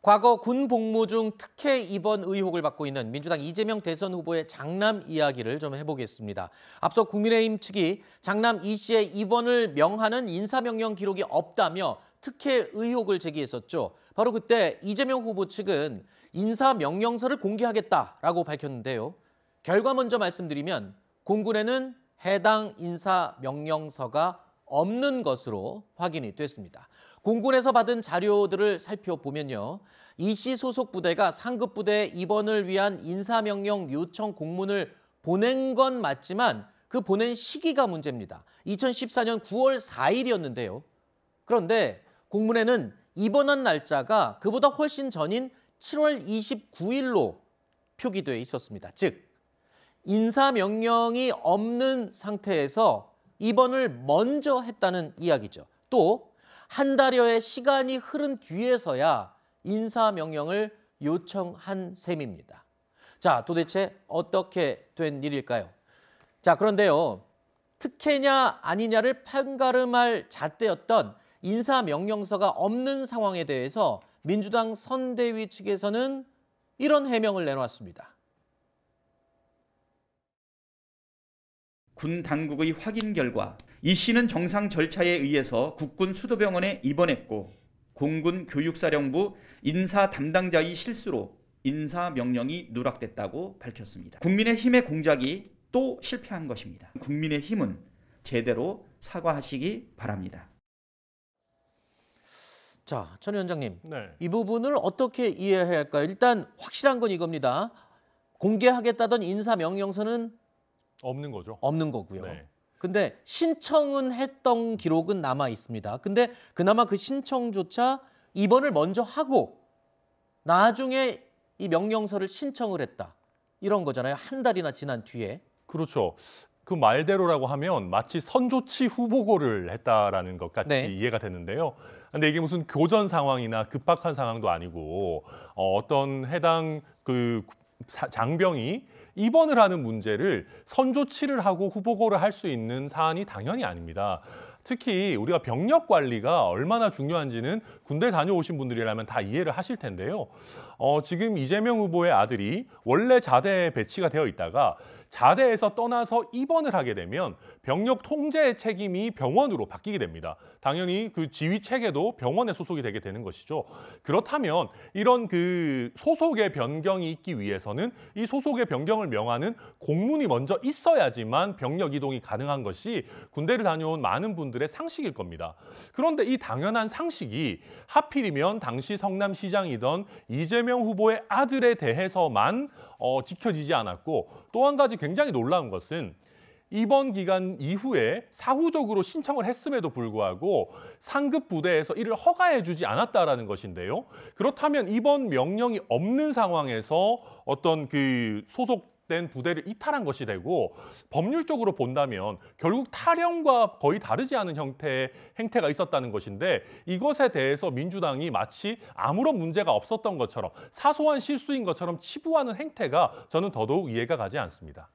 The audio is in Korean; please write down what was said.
과거 군 복무 중 특혜 입원 의혹을 받고 있는 민주당 이재명 대선 후보의 장남 이야기를 좀 해보겠습니다. 앞서 국민의힘 측이 장남 이 씨의 입원을 명하는 인사명령 기록이 없다며 특혜 의혹을 제기했었죠. 바로 그때 이재명 후보 측은 인사명령서를 공개하겠다라고 밝혔는데요. 결과 먼저 말씀드리면 공군에는 해당 인사명령서가 없는 것으로 확인이 됐습니다. 공군에서 받은 자료들을 살펴보면요. 이 씨 소속 부대가 상급 부대 입원을 위한 인사명령 요청 공문을 보낸 건 맞지만 그 보낸 시기가 문제입니다. 2014년 9월 4일이었는데요. 그런데 공문에는 입원한 날짜가 그보다 훨씬 전인 7월 29일로 표기되어 있었습니다. 즉, 인사명령이 없는 상태에서 입원을 먼저 했다는 이야기죠. 또 한 달여의 시간이 흐른 뒤에서야 인사명령을 요청한 셈입니다. 자, 도대체 어떻게 된 일일까요? 자, 그런데요. 특혜냐 아니냐를 판가름할 잣대였던 인사명령서가 없는 상황에 대해서 민주당 선대위 측에서는 이런 해명을 내놓았습니다. 군 당국의 확인 결과 이 씨는 정상 절차에 의해서 국군 수도병원에 입원했고 공군 교육사령부 인사 담당자의 실수로 인사명령이 누락됐다고 밝혔습니다. 국민의힘의 공작이 또 실패한 것입니다. 국민의힘은 제대로 사과하시기 바랍니다. 자, 천 위원장님, 네. 이 부분을 어떻게 이해해야 할까요? 일단 확실한 건 이겁니다. 공개하겠다던 인사명령서는 없는 거죠. 없는 거고요. 네. 근데 신청은 했던 기록은 남아 있습니다. 근데 그나마 그 신청조차 입원을 먼저 하고 나중에 이 명령서를 신청을 했다. 이런 거잖아요. 한 달이나 지난 뒤에. 그렇죠. 그 말대로라고 하면 마치 선조치 후보고를 했다라는 것 같이 네. 이해가 되는데요. 근데 이게 무슨 교전 상황이나 급박한 상황도 아니고 어떤 해당 그 장병이 입원을 하는 문제를 선조치를 하고 후보고를 할 수 있는 사안이 당연히 아닙니다. 특히 우리가 병력 관리가 얼마나 중요한지는 군대 다녀오신 분들이라면 다 이해를 하실 텐데요. 지금 이재명 후보의 아들이 원래 자대에 배치가 되어 있다가 자대에서 떠나서 입원을 하게 되면 병력 통제 책임이 병원으로 바뀌게 됩니다. 당연히 그 지휘 체계도 병원에 소속이 되게 되는 것이죠. 그렇다면 이런 그 소속의 변경이 있기 위해서는 이 소속의 변경을 명하는 공문이 먼저 있어야지만 병력 이동이 가능한 것이 군대를 다녀온 많은 분들의 상식일 겁니다. 그런데 이 당연한 상식이 하필이면 당시 성남시장이던 이재명 후보의 아들에 대해서만 지켜지지 않았고, 또 한 가지 굉장히 놀라운 것은 입원 기간 이후에 사후적으로 신청을 했음에도 불구하고 상급 부대에서 이를 허가해주지 않았다라는 것인데요. 그렇다면 입원 명령이 없는 상황에서 어떤 그 소속된 부대를 이탈한 것이 되고, 법률적으로 본다면 결국 탈영과 거의 다르지 않은 형태의 행태가 있었다는 것인데, 이것에 대해서 민주당이 마치 아무런 문제가 없었던 것처럼 사소한 실수인 것처럼 치부하는 행태가 저는 더더욱 이해가 가지 않습니다.